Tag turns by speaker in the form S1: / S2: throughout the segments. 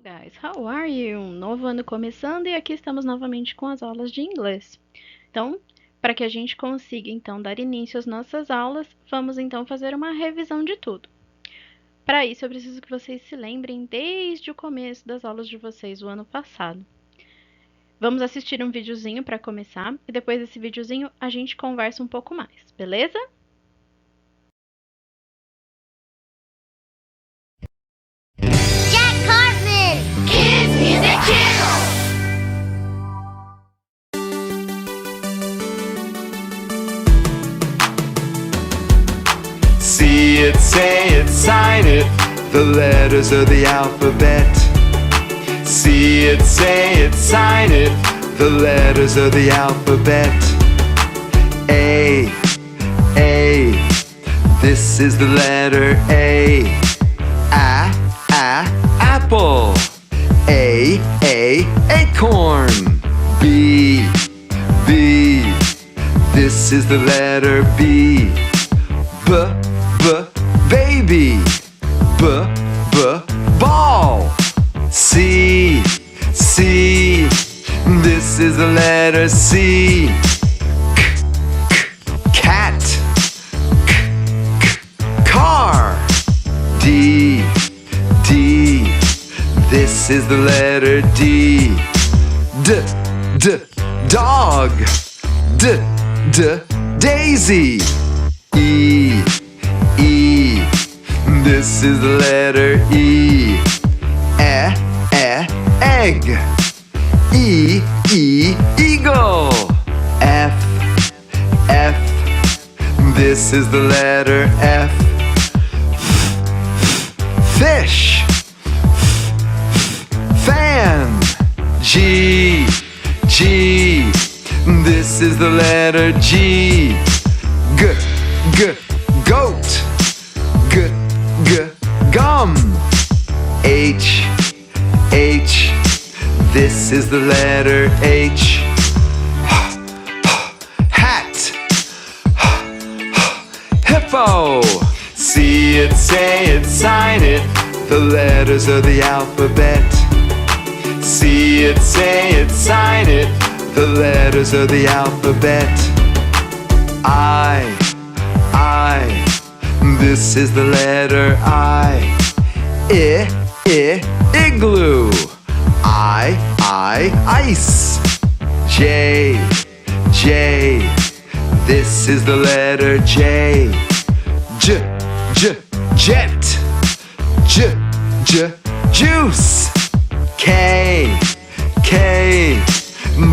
S1: Guys, how are you? Um novo ano começando e aqui estamos novamente com as aulas de inglês. Então, para que a gente consiga então dar início às nossas aulas, vamos então fazer uma revisão de tudo. Para isso, eu preciso que vocês se lembrem desde o começo das aulas de vocês o ano passado. Vamos assistir um videozinho para começar e depois desse videozinho a gente conversa um pouco mais, beleza?
S2: Jack Cartman! Kids Music Channel!
S3: See it, say it, sign it, the letters of the alphabet. See it, say it, sign it, the letters of the alphabet. A, this is the letter A. Apple. A, acorn. B, this is the letter B. Baby. Ball. C, this is the letter C. Cat. Car. D, this is the letter D. Dog. Daisy. E, this is the letter E. Egg. Eagle. F, this is the letter F. Fish. Fan. G, this is the letter G. Goat. Gum. H, this is the letter H. Hat. Hippo. See it, say it, sign it, the letters of the alphabet. See it, say it, sign it, the letters of the alphabet. I, this is the letter I. Igloo. Ice. J, this is the letter J. Jet. Juice. K,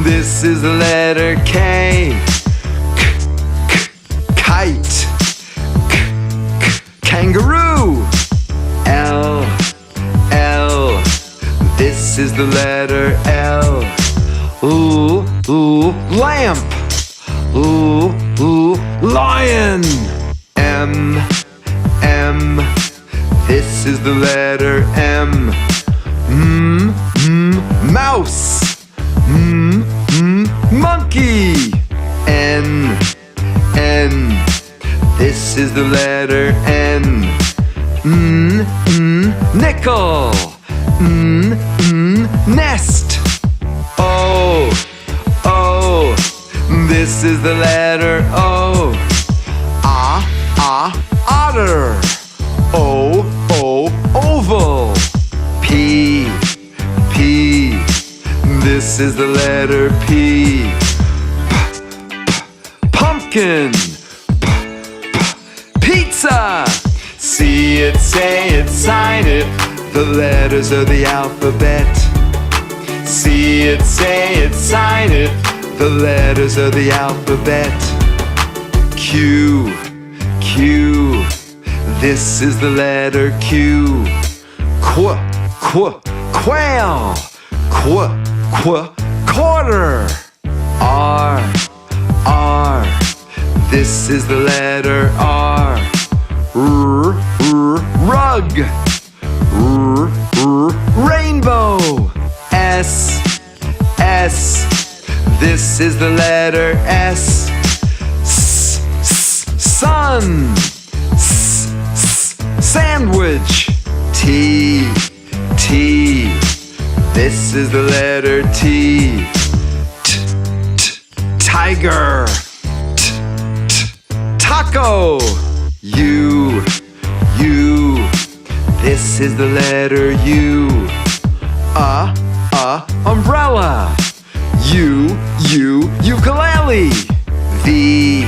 S3: this is the letter K. Kite. Kangaroo. L, this is the letter L. Lamp. Lion. M, this is the letter M. Mouse. Monkey. N, this is the letter N. Nickel. Nest. O, this is the letter O. Otter. Oval. P, this is the letter P. Pumpkin. Pizza. See it, say it, sign it, the letters of the alphabet. See it, say it, sign it, the letters of the alphabet. Q, this is the letter Q. Quail. Quarter. R, this is the letter R. Rug. Rainbow. S, this is the letter S. Sun. Sandwich. T, This is the letter T. Tiger. Taco. U. This is the letter U. Umbrella. Ukulele. V.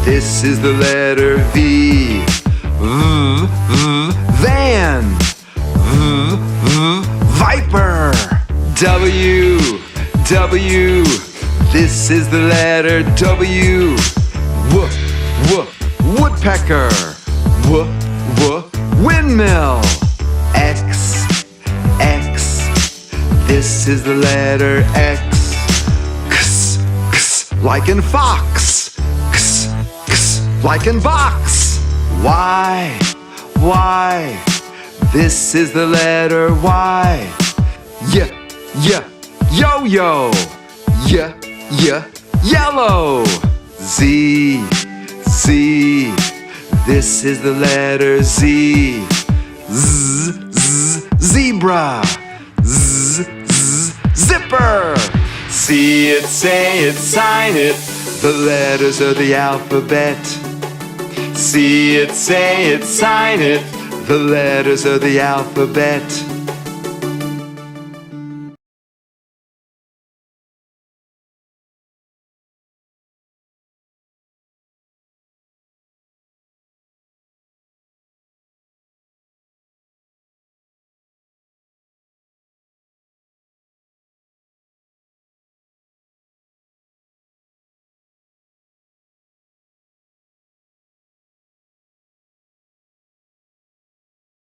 S3: This is the letter V. Van. Viper. W. This is the letter W. Woodpecker. Windmill. X. This is the letter X. Like in fox. Like in box. Y. This is the letter Y. Yo-yo. Yellow. Z. This is the letter Z. Zebra. Zipper. See it, say it, sign it. The letters of the alphabet. See it, say it, sign it. The letters of the alphabet.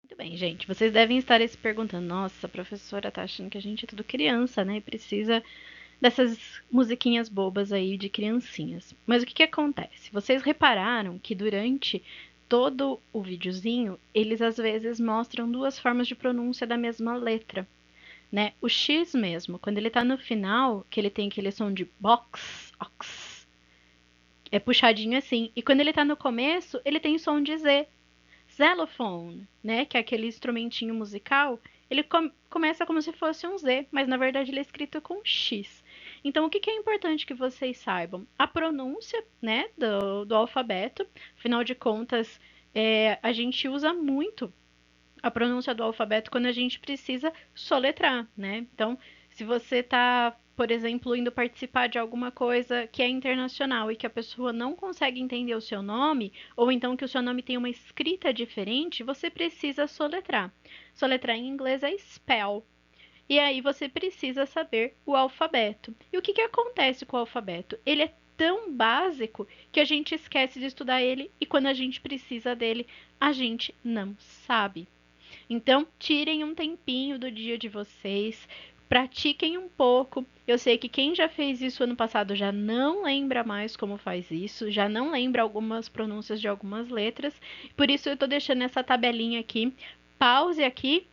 S1: Muito bem, gente. Vocês devem estar aí se perguntando: nossa, a professora tá achando que a gente é tudo criança, né? E precisa dessas musiquinhas bobas aí de criancinhas. Mas o que acontece? Vocês repararam que durante todo o videozinho, eles às vezes mostram duas formas de pronúncia da mesma letra, né? O X mesmo, quando ele tá no final, que ele tem aquele som de box, ox, é puxadinho assim. E quando ele tá no começo, ele tem som de Z. Xylophone, né, que é aquele instrumentinho musical, ele começa como se fosse um Z, mas na verdade ele é escrito com X. Então, o que é importante que vocês saibam? A pronúncia, né, do alfabeto, afinal de contas, a gente usa muito a pronúncia do alfabeto quando a gente precisa soletrar, né? Então, se você está, por exemplo, indo participar de alguma coisa que é internacional e que a pessoa não consegue entender o seu nome, ou então que o seu nome tem uma escrita diferente, você precisa soletrar. Soletrar em inglês é spell. E aí você precisa saber o alfabeto. E o que acontece com o alfabeto? Ele é tão básico que a gente esquece de estudar ele e quando a gente precisa dele, a gente não sabe. Então, tirem um tempinho do dia de vocês, pratiquem um pouco. Eu sei que quem já fez isso ano passado já não lembra mais como faz isso, já não lembra algumas pronúncias de algumas letras. Por isso eu estou deixando essa tabelinha aqui. Pause aqui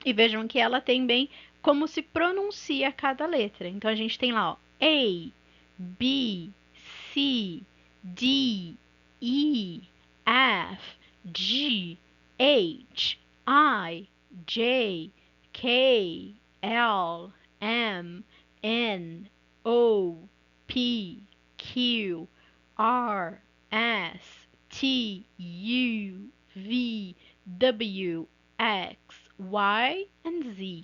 S1: e vejam que ela tem bem como se pronuncia cada letra. Então a gente tem lá, ó, A, B, C, D, E, F, G, H, I, J, K, L, M, N, O, P, Q, R, S, T, U, V, W, X, Y e Z.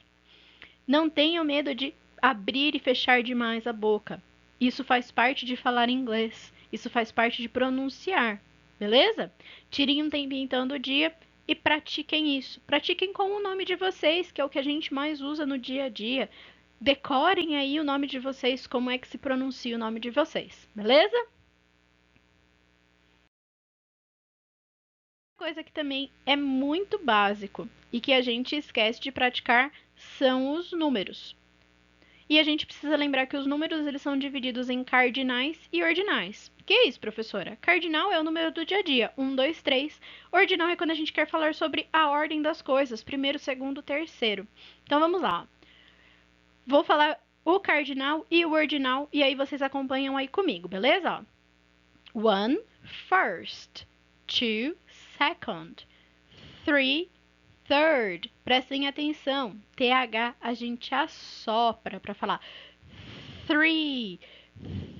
S1: Não tenham medo de abrir e fechar demais a boca. Isso faz parte de falar inglês. Isso faz parte de pronunciar. Beleza? Tirem um tempinho então do dia e pratiquem isso. Pratiquem com o nome de vocês, que é o que a gente mais usa no dia a dia. Decorem aí o nome de vocês, como é que se pronuncia o nome de vocês. Beleza? Coisa que também é muito básico e que a gente esquece de praticar são os números. E a gente precisa lembrar que os números eles são divididos em cardinais e ordinais. Que é isso, professora? Cardinal é o número do dia a dia, 1, 2, 3. Ordinal é quando a gente quer falar sobre a ordem das coisas, primeiro, segundo, terceiro. Então vamos lá. Vou falar o cardinal e o ordinal e aí vocês acompanham aí comigo, beleza? 1, first. 2, second. 3, third. Prestem atenção. TH a gente assopra para falar 3,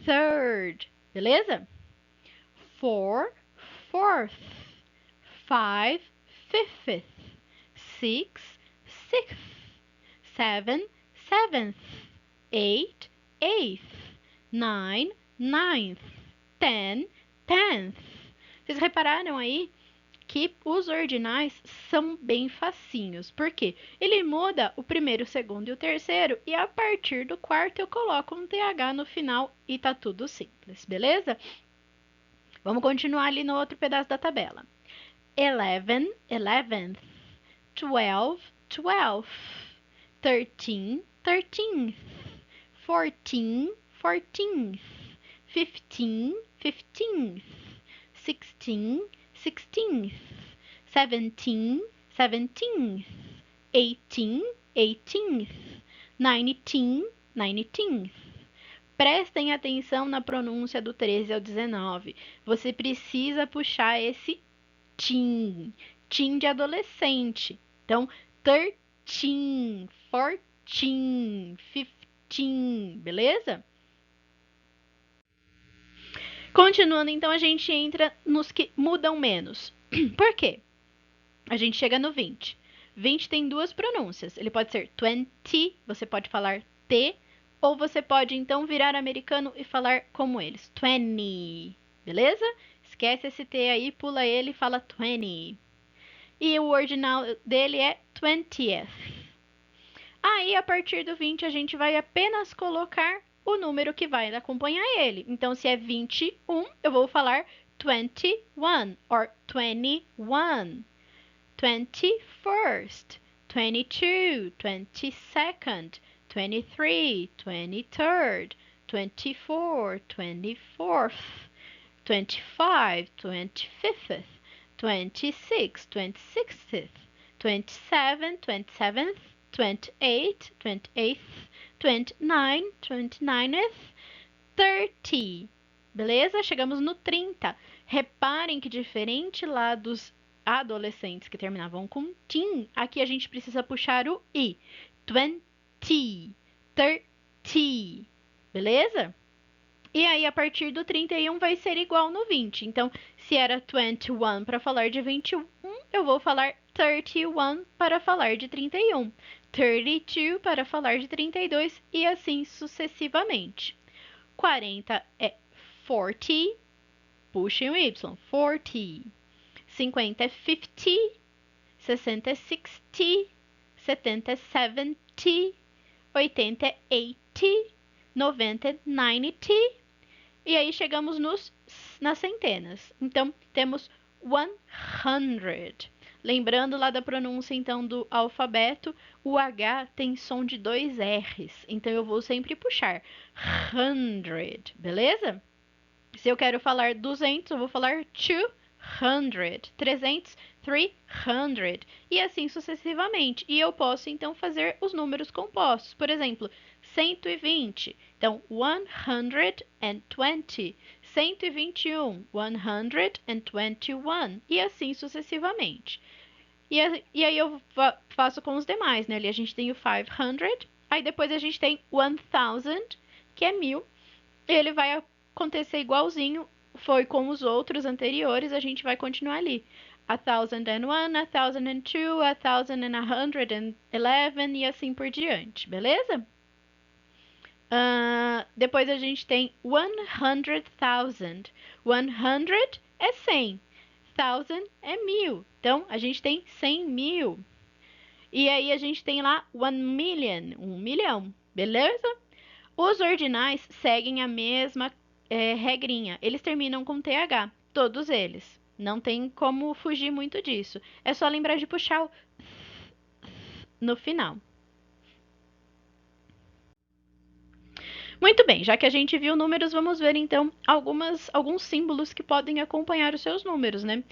S1: third. Beleza? 4, fourth. 5, fifth. 6, sixth. 7, seventh. 8, eighth. 9, ninth. 10, tenth. Vocês repararam aí que os ordinais são bem facinhos. Por quê? Ele muda o primeiro, o segundo e o terceiro, e a partir do quarto eu coloco um TH no final e tá tudo simples, beleza? Vamos continuar ali no outro pedaço da tabela. 11, 11th. 12, 12th. 13, 13th. 14, 14th. 15, 15th. 16, 16th. 17, 17th. 18, 18th. 19, 19th. Prestem atenção na pronúncia do 13 ao 19. Você precisa puxar esse teen, teen de adolescente. Então, 13, 14, 15, beleza? Continuando, então, a gente entra nos que mudam menos. Por quê? A gente chega no 20. 20 tem duas pronúncias. Ele pode ser 20, você pode falar T, ou você pode, então, virar americano e falar como eles. 20, beleza? Esquece esse T aí, pula ele e fala 20. E o ordinal dele é 20th. Aí, a partir do 20, a gente vai apenas colocar o número que vai acompanhar ele. Então, se é 21, eu vou falar 21 or 21. 21st, 22, 22nd, 23, 23rd, 24, 24th, 25, 25th, 26, 26th, 27, 27th, 28, 28th, 29, 29th, 30. Beleza? Chegamos no 30. Reparem que diferente lá dos adolescentes que terminavam com teen, aqui a gente precisa puxar o i. 20, 30. Beleza? E aí, a partir do 31 vai ser igual no 20. Então, se era 21 para falar de 21, eu vou falar 31 para falar de 31. 32 para falar de 32 e assim sucessivamente. 40 é 40, puxem o Y, 40. 50 é 50, 60 é 60, 70 é 70, 80 é 80, 90 é 90, e aí chegamos nas centenas. Então, temos 100. Lembrando lá da pronúncia, então, do alfabeto, o H tem som de 2 R's. Então, eu vou sempre puxar 100, beleza? Se eu quero falar 200, eu vou falar 200. 300, 300. E assim sucessivamente. E eu posso, então, fazer os números compostos. Por exemplo, 120. Então, 120. 121, 121. E assim sucessivamente. E aí eu faço com os demais, né? Ali a gente tem o 500. Aí depois a gente tem 1000, que é 1000. Ele vai acontecer igualzinho foi com os outros anteriores, a gente vai continuar ali. 1001, 1002, 1111 e assim por diante, beleza? Depois a gente tem 100,000. 100 é 100. 1000 é 1000. Então, a gente tem 100.000. E aí a gente tem lá 1 million, 1 milhão, beleza? Os ordinais seguem a mesma regrinha. Eles terminam com TH, todos eles. Não tem como fugir muito disso. É só lembrar de puxar o no final. Muito bem, já que a gente viu números, vamos ver então alguns símbolos que podem acompanhar os seus números, né?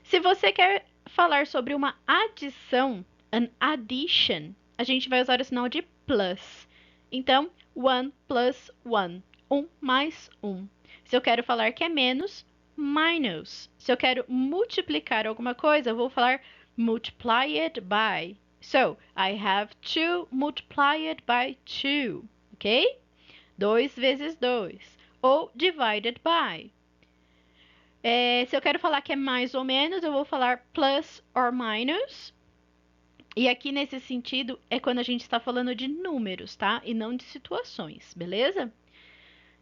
S1: Se você quer falar sobre uma adição, an addition, a gente vai usar o sinal de plus. Então, 1 plus 1, 1 mais 1. Se eu quero falar que é menos, minus. Se eu quero multiplicar alguma coisa, eu vou falar multiplied by. So, I have 2 multiplied by 2, ok? 2 vezes 2. Ou divided by. Se eu quero falar que é mais ou menos, eu vou falar plus or minus. E aqui, nesse sentido, é quando a gente está falando de números, tá? E não de situações, beleza?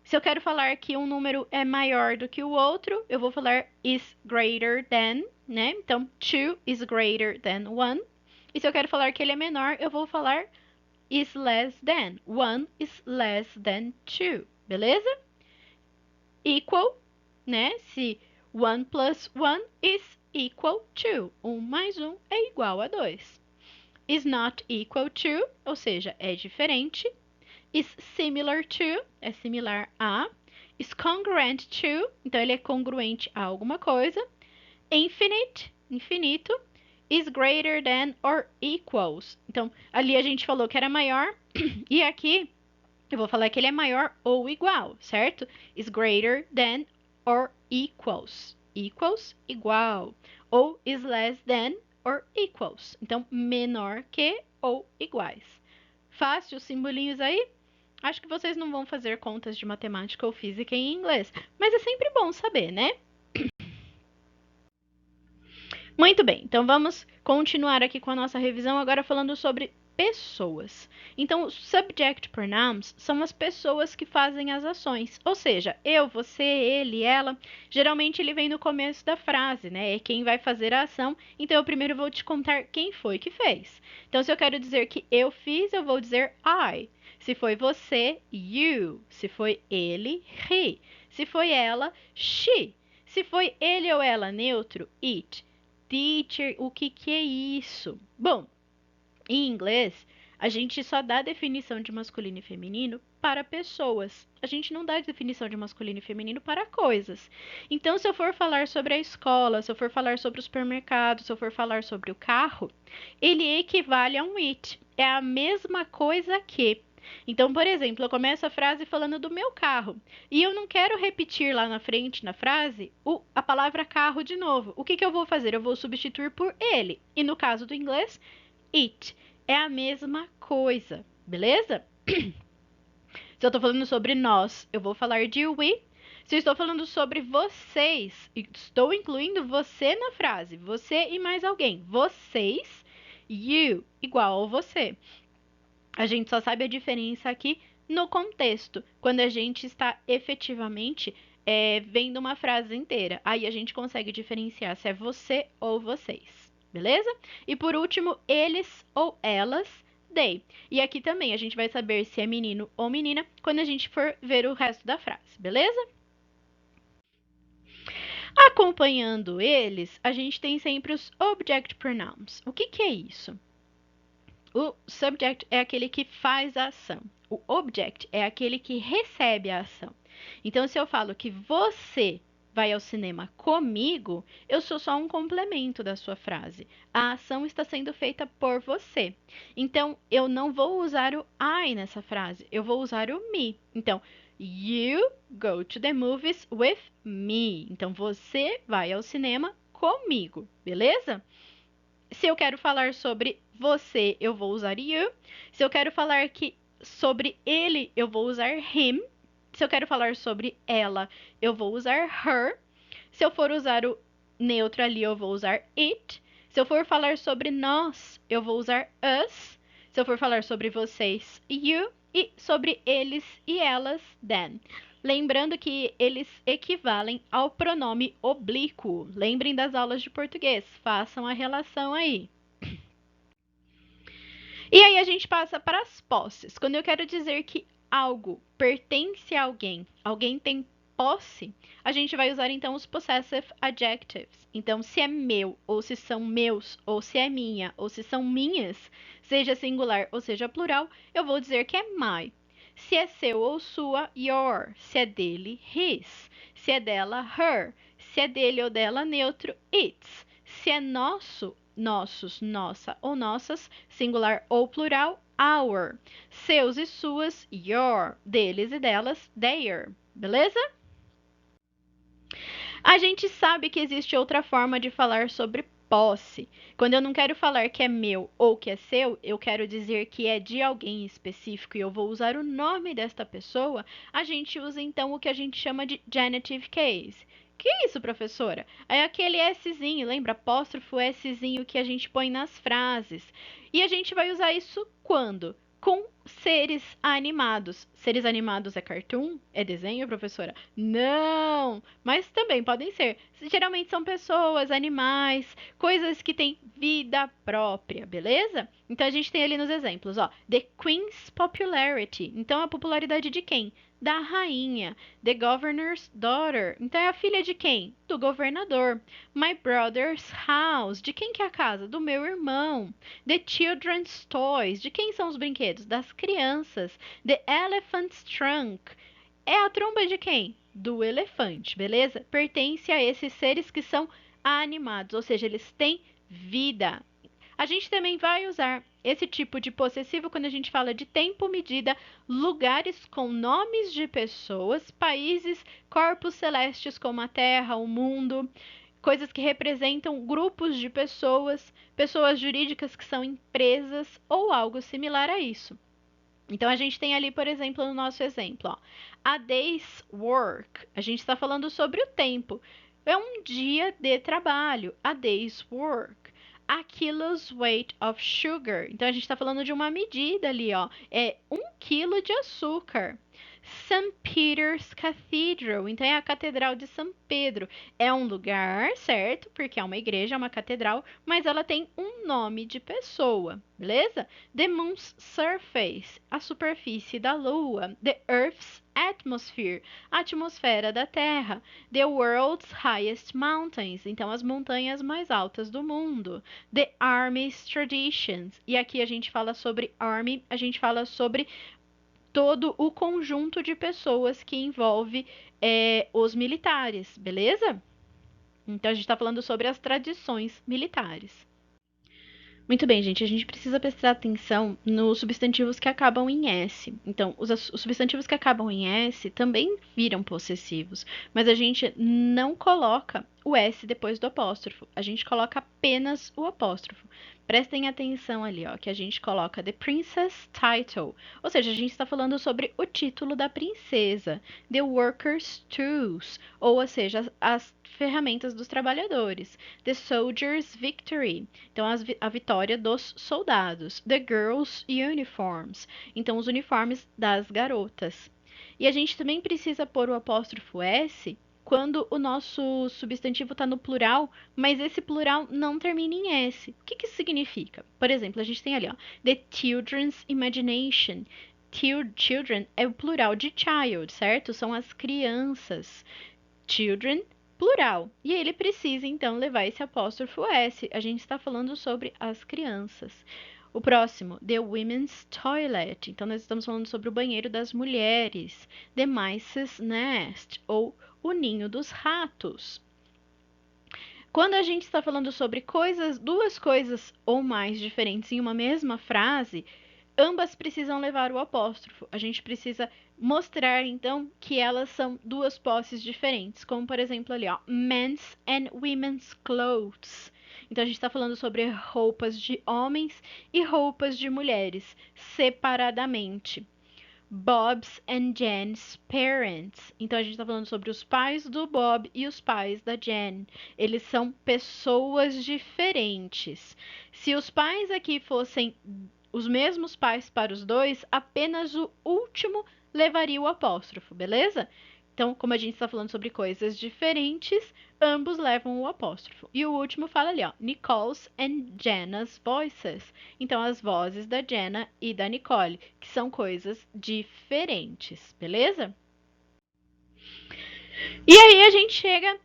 S1: Se eu quero falar que um número é maior do que o outro, eu vou falar is greater than, né? Então, 2 is greater than 1. E se eu quero falar que ele é menor, eu vou falar is less than. 1 is less than 2, beleza? Equal, né? Se 1 plus 1 is equal to. 1 mais 1 é igual a 2. Is not equal to, ou seja, é diferente. Is similar to, é similar a. Is congruent to, então ele é congruente a alguma coisa. Infinite, infinito. Is greater than or equals. Então, ali a gente falou que era maior, e aqui eu vou falar que ele é maior ou igual, certo? Is greater than or equals. Equals, igual. Ou is less than or equals. Então, menor que ou iguais. Fácil, simbolinhos aí? Acho que vocês não vão fazer contas de matemática ou física em inglês, mas é sempre bom saber, né? Muito bem, então vamos continuar aqui com a nossa revisão, agora falando sobre pessoas. Então, os subject pronouns são as pessoas que fazem as ações, ou seja, eu, você, ele, ela. Geralmente ele vem no começo da frase, né? É quem vai fazer a ação, então eu primeiro vou te contar quem foi que fez. Então, se eu quero dizer que eu fiz, eu vou dizer I. Se foi você, you. Se foi ele, he. Se foi ela, she. Se foi ele ou ela neutro, it. Teacher, o que é isso? Bom, em inglês, a gente só dá definição de masculino e feminino para pessoas. A gente não dá definição de masculino e feminino para coisas. Então, se eu for falar sobre a escola, se eu for falar sobre o supermercado, se eu for falar sobre o carro, ele equivale a um it. É a mesma coisa que. Então, por exemplo, eu começo a frase falando do meu carro e eu não quero repetir lá na frente na frase a palavra carro de novo. O que eu vou fazer? Eu vou substituir por ele. E no caso do inglês, it. É a mesma coisa, beleza? Se eu estou falando sobre nós, eu vou falar de we. Se eu estou falando sobre vocês, estou incluindo você na frase. Você e mais alguém. Vocês, you, igual a você. A gente só sabe a diferença aqui no contexto, quando a gente está efetivamente vendo uma frase inteira. Aí a gente consegue diferenciar se é você ou vocês, beleza? E por último, eles ou elas, they. E aqui também a gente vai saber se é menino ou menina quando a gente for ver o resto da frase, beleza? Acompanhando eles, a gente tem sempre os object pronouns. O que é isso? O subject é aquele que faz a ação. O object é aquele que recebe a ação. Então, se eu falo que você vai ao cinema comigo, eu sou só um complemento da sua frase. A ação está sendo feita por você. Então, eu não vou usar o I nessa frase, eu vou usar o me. Então, you go to the movies with me. Então, você vai ao cinema comigo, beleza? Se eu quero falar sobre você, eu vou usar you. Se eu quero falar sobre ele, eu vou usar him. Se eu quero falar sobre ela, eu vou usar her. Se eu for usar o neutro ali, eu vou usar it. Se eu for falar sobre nós, eu vou usar us. Se eu for falar sobre vocês, you. E sobre eles e elas, them. Lembrando que eles equivalem ao pronome oblíquo. Lembrem das aulas de português, façam a relação aí. E aí a gente passa para as posses. Quando eu quero dizer que algo pertence a alguém, alguém tem posse, a gente vai usar então os possessive adjectives. Então, se é meu, ou se são meus, ou se é minha, ou se são minhas, seja singular ou seja plural, eu vou dizer que é my. Se é seu ou sua, your. Se é dele, his. Se é dela, her. Se é dele ou dela, neutro, its. Se é nosso, nossos, nossa ou nossas, singular ou plural, our. Seus e suas, your. Deles e delas, their. Beleza? A gente sabe que existe outra forma de falar sobre posse. Quando eu não quero falar que é meu ou que é seu, eu quero dizer que é de alguém específico e eu vou usar o nome desta pessoa, a gente usa então o que a gente chama de genitive case. Que isso, professora? É aquele Szinho, lembra? Apóstrofo Szinho que a gente põe nas frases. E a gente vai usar isso quando? Com seres animados. Seres animados é cartoon? É desenho, professora? Não! Mas também podem ser. Geralmente são pessoas, animais, coisas que têm vida própria, beleza? Então a gente tem ali nos exemplos, ó. The Queen's popularity. Então a popularidade de quem? Da rainha. The Governor's daughter. Então é a filha de quem? Do governador. My brother's house. De quem que é a casa? Do meu irmão. The children's toys. De quem são os brinquedos? Das crianças. The elephant's trunk. É a tromba de quem? Do elefante, beleza? Pertence a esses seres que são animados, ou seja, eles têm vida. A gente também vai usar esse tipo de possessivo quando a gente fala de tempo, medida, lugares com nomes de pessoas, países, corpos celestes como a Terra, o mundo, coisas que representam grupos de pessoas, pessoas jurídicas que são empresas ou algo similar a isso. Então, a gente tem ali, por exemplo, no nosso exemplo, ó, a day's work. A gente está falando sobre o tempo. É um dia de trabalho, a day's work. A kilo's weight of sugar. Então, a gente está falando de uma medida ali, ó. É 1 quilo de açúcar. St. Peter's Cathedral. Então, é a Catedral de São Pedro. É um lugar, certo? Porque é uma igreja, é uma catedral, mas ela tem um nome de pessoa, beleza? The Moon's surface. A superfície da Lua. The Earth's atmosphere. A atmosfera da Terra. The world's highest mountains. Então, as montanhas mais altas do mundo. The Army's traditions. E aqui a gente fala sobre Army, a gente fala sobre todo o conjunto de pessoas que envolve os militares, beleza? Então, a gente está falando sobre as tradições militares. Muito bem, gente, a gente precisa prestar atenção nos substantivos que acabam em S. Então, os substantivos que acabam em S também viram possessivos, mas a gente não coloca o S depois do apóstrofo, a gente coloca apenas o apóstrofo. Prestem atenção ali, ó, que a gente coloca the princess title, ou seja, a gente está falando sobre o título da princesa, the workers' tools, ou seja, as ferramentas dos trabalhadores, the soldier's victory, então a vitória dos soldados, the girls' uniforms, então os uniformes das garotas. E a gente também precisa pôr o apóstrofo S quando o nosso substantivo está no plural, mas esse plural não termina em S. O que isso significa? Por exemplo, a gente tem ali, ó, the children's imagination. Children é o plural de child, certo? São as crianças. Children, plural. E ele precisa, então, levar esse apóstrofo S. A gente está falando sobre as crianças. O próximo, the women's toilet. Então, nós estamos falando sobre o banheiro das mulheres. The mice's nest, ou o ninho dos ratos. Quando a gente está falando sobre coisas, duas coisas ou mais diferentes em uma mesma frase, ambas precisam levar o apóstrofo. A gente precisa mostrar, então, que elas são duas posses diferentes. Como, por exemplo, ali, ó, men's and women's clothes. Então, a gente está falando sobre roupas de homens e roupas de mulheres, separadamente. Bob's and Jen's parents. Então, a gente está falando sobre os pais do Bob e os pais da Jen. Eles são pessoas diferentes. Se os pais aqui fossem os mesmos pais para os dois, apenas o último levaria o apóstrofo, beleza? Então, como a gente está falando sobre coisas diferentes, ambos levam o apóstrofo. E o último fala ali, ó, Nicole's and Jenna's voices. Então, as vozes da Jenna e da Nicole, que são coisas diferentes, beleza? E aí a gente chega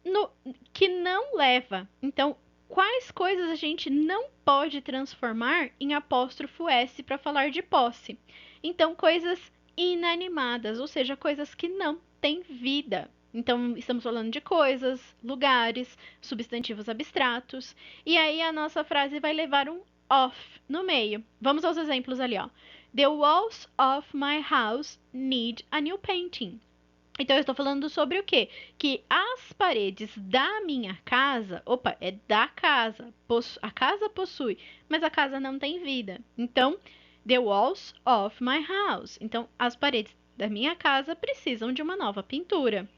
S1: no que não leva. Então, quais coisas a gente não pode transformar em apóstrofo S para falar de posse? Então, coisas inanimadas, ou seja, coisas que não têm vida. Então, estamos falando de coisas, lugares, substantivos abstratos. E aí, a nossa frase vai levar um of no meio. Vamos aos exemplos ali, ó. The walls of my house need a new painting. Então, eu estou falando sobre o quê? Que as paredes da minha casa, opa, é da casa, a casa possui, mas a casa não tem vida. Então, the walls of my house. Então, as paredes da minha casa precisam de uma nova pintura.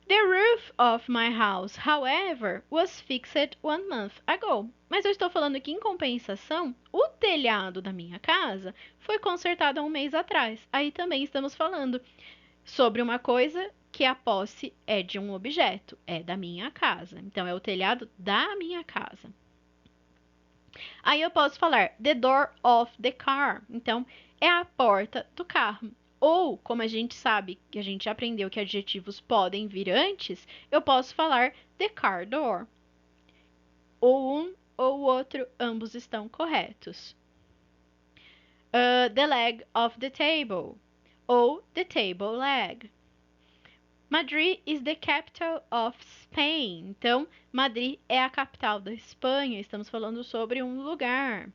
S1: The roof of my house, however, was fixed 1 month ago. Mas eu estou falando que, em compensação, o telhado da minha casa foi consertado há um mês atrás. Aí também estamos falando sobre uma coisa que a posse é de um objeto, é da minha casa. Então, é o telhado da minha casa. Aí eu posso falar the door of the car. Então, é a porta do carro. Ou, como a gente sabe, que a gente aprendeu que adjetivos podem vir antes, eu posso falar the car door. Ou um ou o outro, ambos estão corretos. The leg of the table. Ou the table leg. Madrid is the capital of Spain. Então, Madrid é a capital da Espanha. Estamos falando sobre um lugar.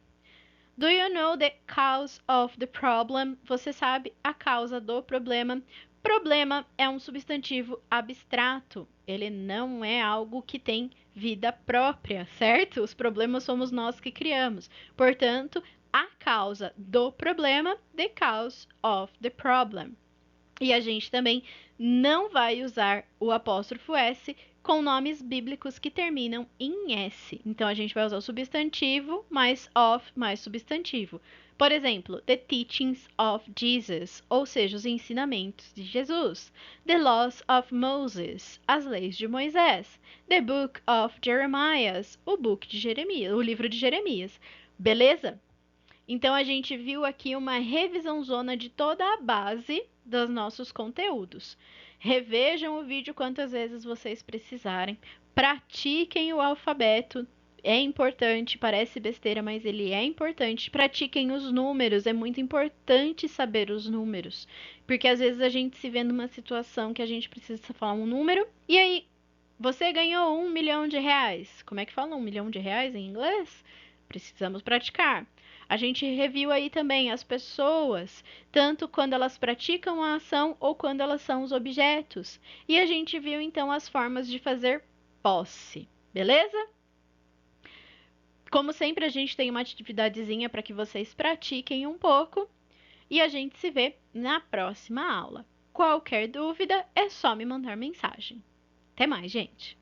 S1: Do you know the cause of the problem? Você sabe a causa do problema? Problema é um substantivo abstrato. Ele não é algo que tem vida própria, certo? Os problemas somos nós que criamos. Portanto, a causa do problema, the cause of the problem. E a gente também não vai usar o apóstrofo S com nomes bíblicos que terminam em S. Então, a gente vai usar o substantivo mais of mais substantivo. Por exemplo, the teachings of Jesus, ou seja, os ensinamentos de Jesus. The laws of Moses, as leis de Moisés. The book of Jeremiah, o livro de Jeremias. Beleza? Então, a gente viu aqui uma revisãozona de toda a base dos nossos conteúdos. Revejam o vídeo quantas vezes vocês precisarem. Pratiquem o alfabeto. É importante, parece besteira, mas ele é importante. Pratiquem os números, é muito importante saber os números. Porque às vezes a gente se vê numa situação que a gente precisa falar um número e aí você ganhou R$ 1 milhão. Como é que fala R$ 1 milhão em inglês? Precisamos praticar. A gente reviu aí também as pessoas, tanto quando elas praticam a ação ou quando elas são os objetos. E a gente viu então as formas de fazer posse, beleza? Como sempre, a gente tem uma atividadezinha para que vocês pratiquem um pouco e a gente se vê na próxima aula. Qualquer dúvida é só me mandar mensagem. Até mais, gente!